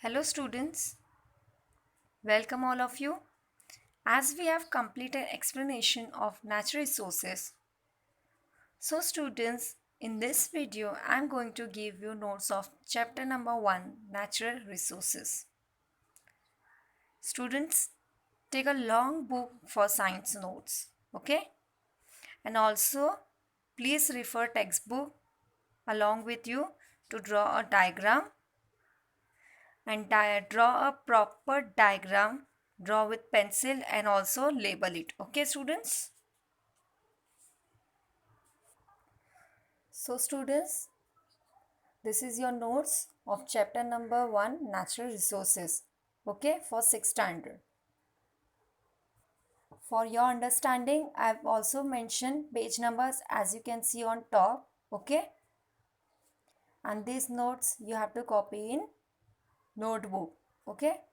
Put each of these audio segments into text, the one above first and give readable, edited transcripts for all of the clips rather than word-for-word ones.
Hello students, welcome all of you. As we have completed explanation of natural resources, so students, in this video I am going to give you notes of chapter number 1, natural resources. Students, take a long book for science notes, okay? And also please refer textbook along with you to draw a diagram and draw a proper diagram, draw with pencil and also label it, okay students? So students, this is your notes of chapter number 1, natural resources, okay, for 6th standard. For your understanding, I have also mentioned page numbers as you can see on top, okay? And these notes you have to copy in notebook, okay?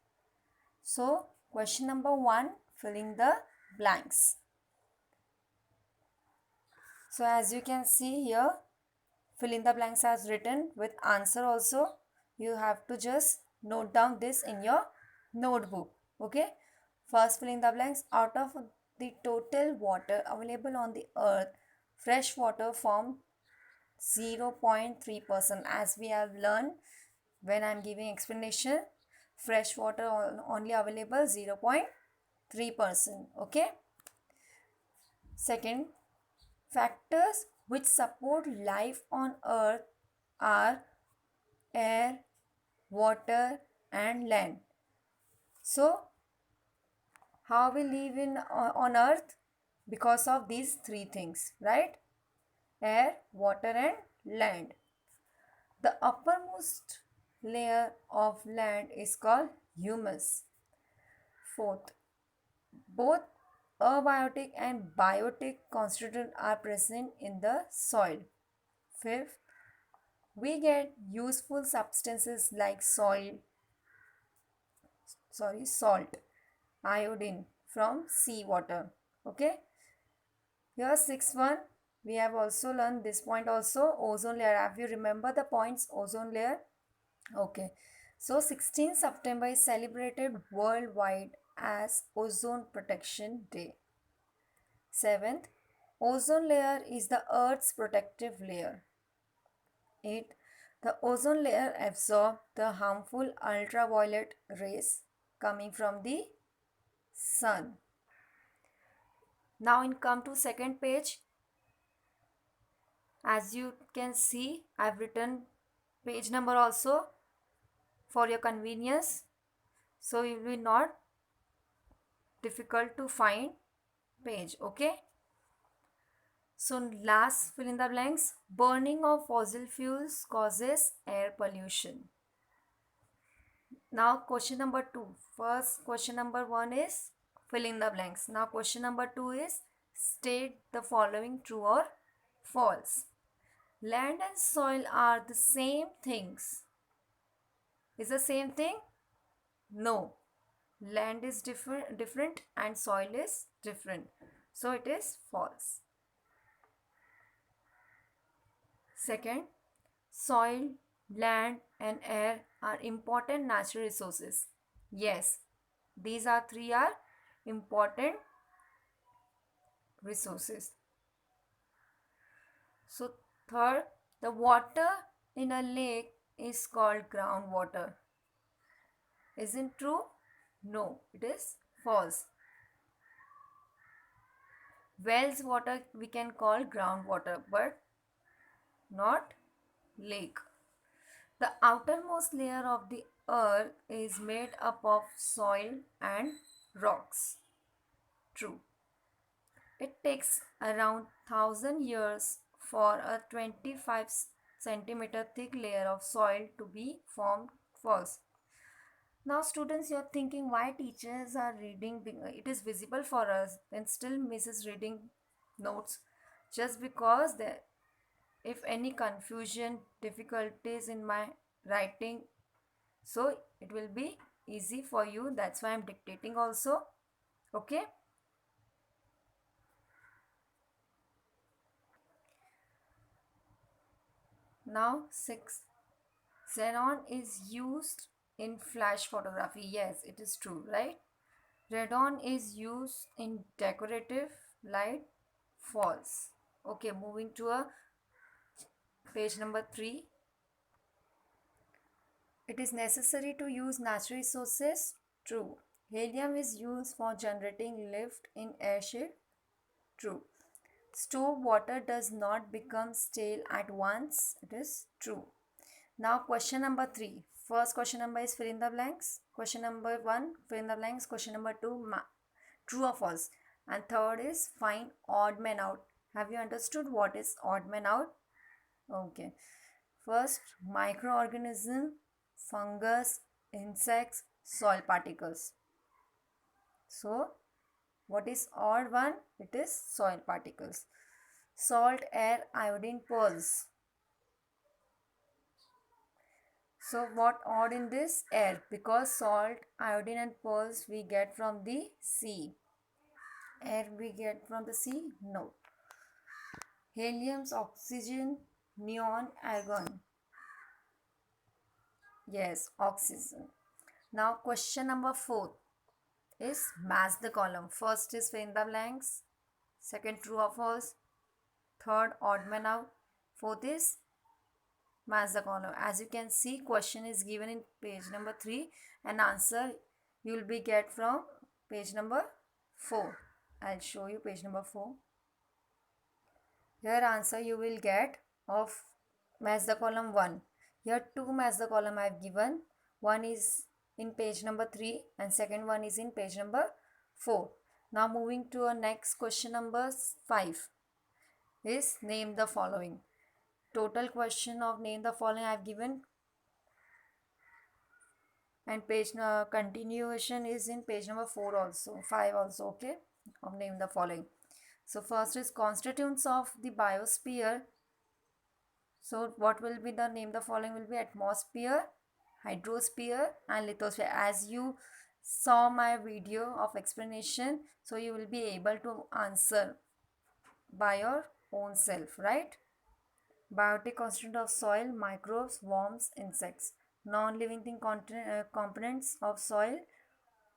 So question number 1, filling the blanks. So as you can see here, fill in the blanks as written with answer also. You have to just note down this in your notebook, okay? First, fill in the blanks. Out of the total water available on the earth, fresh water formed 0.3%. As we have learned when I am giving explanation, fresh water only available 0.3%, okay? Second, factors which support life on earth are air, water and land. So how we live in on earth? Because of these three things, right? Air, water and land. The uppermost layer of land is called humus. Fourth, both abiotic and biotic constituents are present in the soil. Fifth, we get useful substances like salt, iodine from seawater. Okay. Here sixth one, we have also learned this point also, ozone layer. Have you remember the points ozone layer? Okay. So 16th September is celebrated worldwide as Ozone Protection Day. Seventh, ozone layer is the Earth's protective layer. 8. The ozone layer absorbs the harmful ultraviolet rays coming from the sun. Now in come to second page. As you can see, I've written page number also for your convenience. So it will be not difficult to find page, okay? So last fill in the blanks. Burning of fossil fuels causes air pollution. Now question number 2. First question number 1 is fill in the blanks. Now question number 2 is state the following true or false. Land and soil are the same things. Is the same thing? No. Land is different and soil is different. So it is false. Second, soil, land and air are important natural resources. Yes, these are three are important resources. So third, the water in a lake is called groundwater. Isn't true? No, it is false. Wells water we can call groundwater, but not lake. The outermost layer of the earth is made up of soil and rocks. True. It takes around 1000 years for a 25 centimeter thick layer of soil to be formed. False. Now students, you're thinking why teachers are reading, it is visible for us and still misses reading notes, just because there, if any confusion, difficulties in my writing, so it will be easy for you. That's why I'm dictating also. Okay. Now 6. Xenon is used in flash photography. Yes, it is true, right? Radon is used in decorative light. False. Okay, moving to a page number 3. It is necessary to use natural resources. True. Helium is used for generating lift in airship. True. Stored water does not become stale at once. It is true. Now question number 3. First question number is fill in the blanks. Question number 1 fill in the blanks. Question number 2 true or false. And third is find odd man out. Have you understood what is odd man out? Okay. First, microorganism, fungus, insects, soil particles. So, what is odd one? It is soil particles. Salt, air, iodine, pearls. So, what odd in this? Air, because salt, iodine and pearls we get from the sea. Air we get from the sea? No. Helium's oxygen, neon, argon. Yes, oxygen. Now question number 4 is match the column. First is fill in the blanks. Second true or false. Third odd man out. Fourth is match the column. As you can see, question is given in page number 3 and answer you will be get from page number 4. I'll show you page number 4. Here answer you will get of match the column 1. Here 2 match the column I have given. One is in page number 3 and second one is in page number 4. Now moving to our next question number 5 is name the following. Total question of name the following I have given and page continuation is in page number 4 also, 5 also, okay, of name the following. So first is constituents of the biosphere. So what will be the name the following will be atmosphere, hydrosphere and lithosphere. As you saw my video of explanation, so you will be able to answer by your own self, right? Biotic constituent of soil, microbes, worms, insects. Non-living thing components of soil,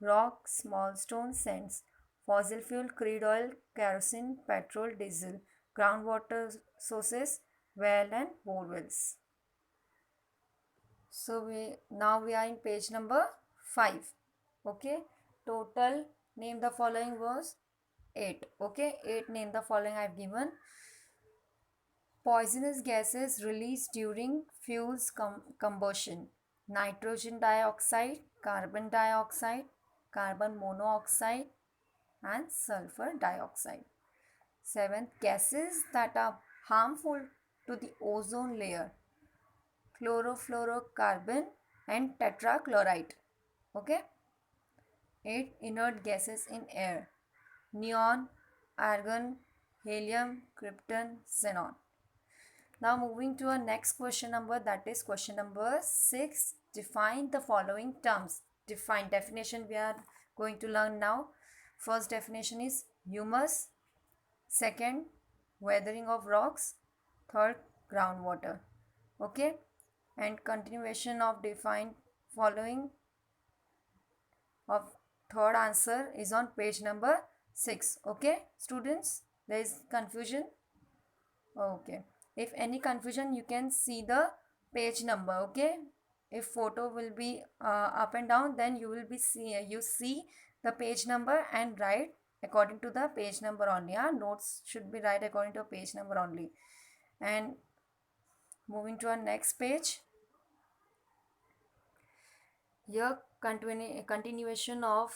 rock, small stones, sands. Fossil fuel, crude oil, kerosene, petrol, diesel. Groundwater sources, well and bore wells. So we are in page number 5. Okay, total name the following was 8. Okay, 8 name the following I have given. Poisonous gases released during fuels combustion: nitrogen dioxide, carbon dioxide, carbon monoxide and sulfur dioxide. 7th, gases that are harmful to the ozone layer: chlorofluorocarbon and tetrachloride. Okay. 8, inert gases in air: neon, argon, helium, krypton, xenon. Now moving to our next question number, that is question number 6. Define the following terms. Definition we are going to learn now. First definition is humus. Second, weathering of rocks. Third, groundwater. Okay, and continuation of define following of third answer is on page number 6. Okay, students, there is confusion. Okay, if any confusion you can see the page number. Okay, if photo will be up and down, then you will be see the page number and write according to the page number only. Notes should be write according to page number only. And moving to our next page, here continuation of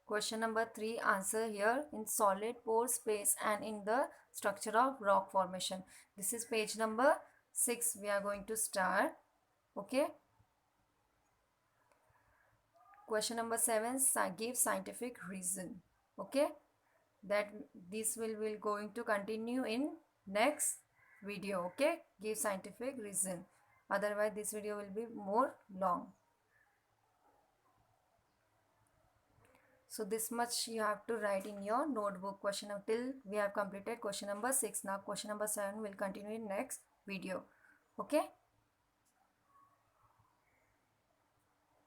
question number 3 answer here in solid pore space and in the structure of rock formation. This is page number 6 we are going to start. Okay, question number 7, give scientific reason. Okay, that this will going to continue in next video. Okay, give scientific reason, otherwise this video will be more long. So this much you have to write in your notebook question until we have completed question number 6. Now question number 7 will continue in next video. Okay.